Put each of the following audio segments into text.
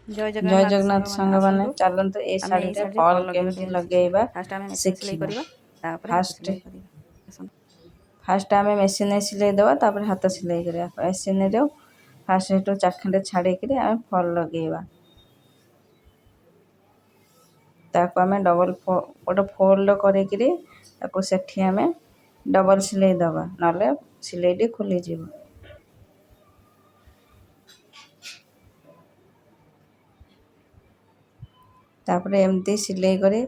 ଜୟ ଜଗନ୍ନାଥ ସାଙ୍ଗମାନେ ଚାଲନ୍ତୁ ଏ ଶାଢ଼ୀରେ ଫଲ୍ କେମିତି ଲଗେଇବା ଶିଖିବା। ଫାଷ୍ଟ ଆମେ ମେସିନରେ ସିଲେଇ ଦେବା, ତାପରେ ହାତ ସିଲେଇ କରିବା। ମେସିନରେ ଫାଷ୍ଟ ସେଠୁ ଚାଖଣ୍ଡେ ଛାଡ଼ିକିରି ଆମେ ଫଲ୍ ଲଗେଇବା। ତାକୁ ଆମେ ଗୋଟେ ଫୋଲ୍ଡ କରିକିରି ତାକୁ ସେଠି ଆମେ ଡବଲ ସିଲେଇ ଦେବା, ନହେଲେ ସିଲେଇଟି ଖୋଲିଯିବ। ତାପରେ ଏମିତି ସିଲେଇ କରି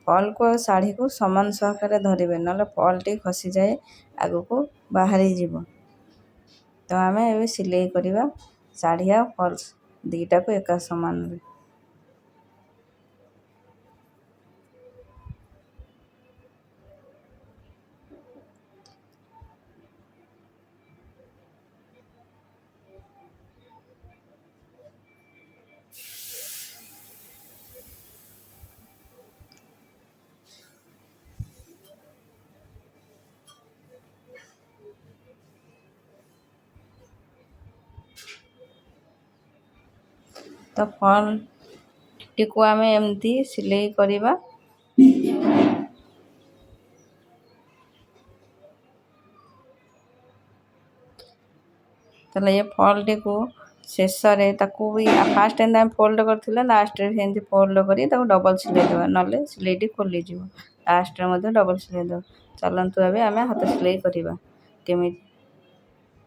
ଫଲ୍କୁ ଆଉ ଶାଢ଼ୀକୁ ସମାନ ସହକାରେ ଧରିବେ, ନହେଲେ ଫଲ୍ଟି ଖସିଯାଏ, ଆଗକୁ ବାହାରିଯିବ। ତ ଆମେ ଏବେ ସିଲେଇ କରିବା ଶାଢ଼ୀ ଆଉ ଫଲ୍ସ ଦୁଇଟାକୁ ଏକା ସମାନରେ। ତ ଫଲ୍ଟିକୁ ଆମେ ଏମିତି ସିଲେଇ କରିବା। ତାହେଲେ ଏ ଫଲ୍ଟିକୁ ଶେଷରେ ତାକୁ ବି ଫାଷ୍ଟ ଏମିତି ଆମେ ଫୋଲ୍ଡ କରିଥିଲେ, ଲାଷ୍ଟରେ ସେମିତି ଫୋଲ୍ଡ କରି ତାକୁ ଡବଲ ସିଲେଇ ଦେବା, ନହେଲେ ସିଲେଇଟି ଖୋଲିଯିବ। ଲାଷ୍ଟରେ ମଧ୍ୟ ଡବଲ ସିଲେଇ ଦେବା। ଚାଲନ୍ତୁ ଏବେ ଆମେ ହାତ ସିଲେଇ କରିବା କେମିତି।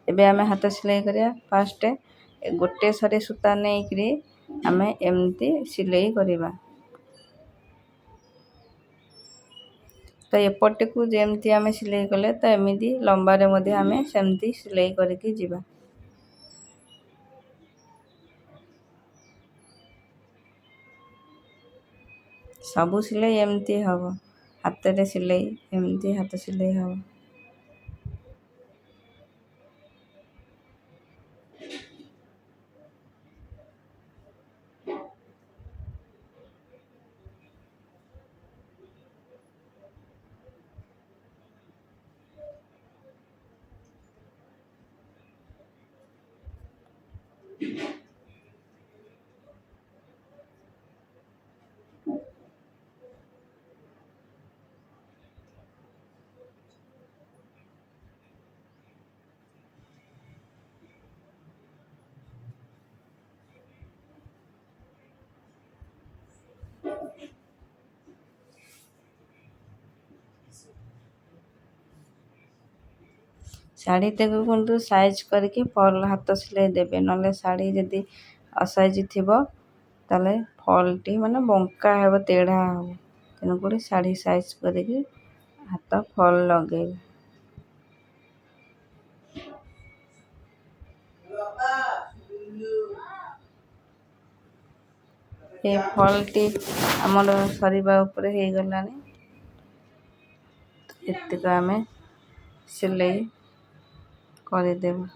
ଏବେ ଆମେ ହାତ ସିଲେଇ କରିବା। ଫାଷ୍ଟ ଗୋଟେ ସରି ସୂତା ନେଇକରି ଆମେ ଏମିତି ସିଲେଇ କରିବା। ତ ଏପଟକୁ ଯେମିତି ଆମେ ସିଲେଇ କଲେ, ତ ଏମିତି ଲମ୍ବାରେ ମଧ୍ୟ ଆମେ ସେମିତି ସିଲେଇ କରିକି ଯିବା। ସବୁ ସିଲେଇ ଏମିତି ହେବ, ହାତରେ ସିଲେଇ ଏମିତି ହାତ ସିଲେଇ ହେବ। ଶାଢ଼ୀଟାକୁ କିନ୍ତୁ ସାଇଜ୍ କରିକି ଫଲ୍ ହାତ ସିଲେଇ ଦେବେ, ନହେଲେ ଶାଢ଼ୀ ଯଦି ଅସାଇଜ୍ ଥିବ ତାହେଲେ ଫଲ୍ଟି ମାନେ ବଙ୍କା ହେବ, ତେଢ଼ା ହେବ। ତେଣୁକରି ଶାଢ଼ୀ ସାଇଜ୍ କରିକି ହାତ ଫଲ୍ ଲଗେଇବେ। ଏ ଫଲ୍ଟି ଆମର ସରିବା ଉପରେ ହେଇଗଲାଣି। ଏତିକ ଆମେ ସିଲେଇ କରିଦେବୁ।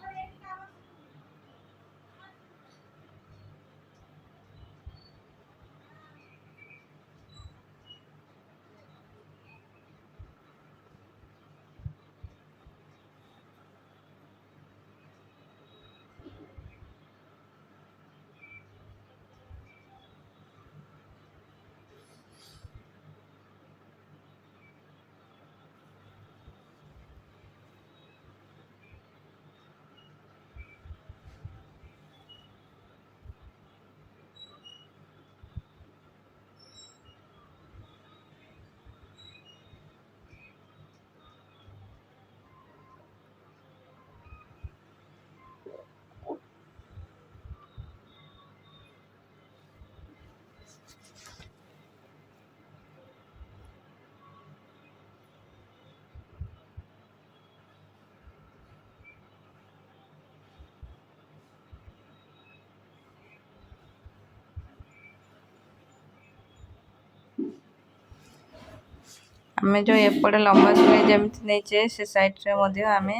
ଆମେ ଯେଉଁ ଏପଟେ ଲମ୍ବା ସିଲେଇ ଯେମିତି ନେଇଛେ, ସେ ସାଇଡ଼୍ରେ ମଧ୍ୟ ଆମେ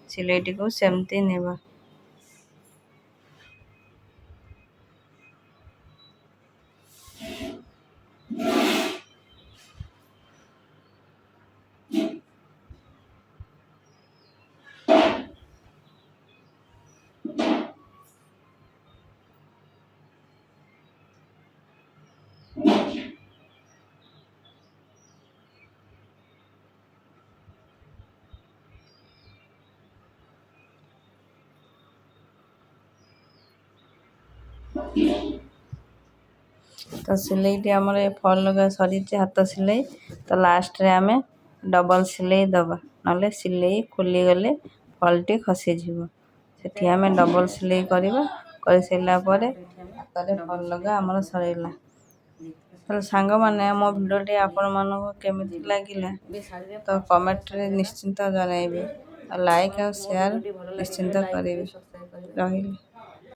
ସିଲେଇଟିକୁ ସେମିତି ନେବା। ତ ସିଲେଇଟି ଆମର ଏ ଫଲ୍ ଲଗା ସରିଛି ହାତ ସିଲେଇ। ତ ଲାଷ୍ଟରେ ଆମେ ଡବଲ୍ ସିଲେଇ ଦେବା, ନହେଲେ ସିଲେଇ ଖୋଲିଗଲେ ଫଲ୍ଟି ଖସିଯିବ। ସେଠି ଆମେ ଡବଲ୍ ସିଲେଇ କରିବା। କରିସାରିଲା ପରେ ହାତରେ ଫଲ୍ ଲଗା ଆମର ସରିଲା। ତାହେଲେ ସାଙ୍ଗମାନେ ଆମ ଭିଡ଼ିଓଟି ଆପଣମାନଙ୍କୁ କେମିତି ଲାଗିଲା ତ କମେଣ୍ଟରେ ନିଶ୍ଚିନ୍ତ ଜଣାଇବେ। ଆଉ ଲାଇକ୍ ଆଉ ସେୟାର ନିଶ୍ଚିନ୍ତ କରିବେ। ରହିଲି।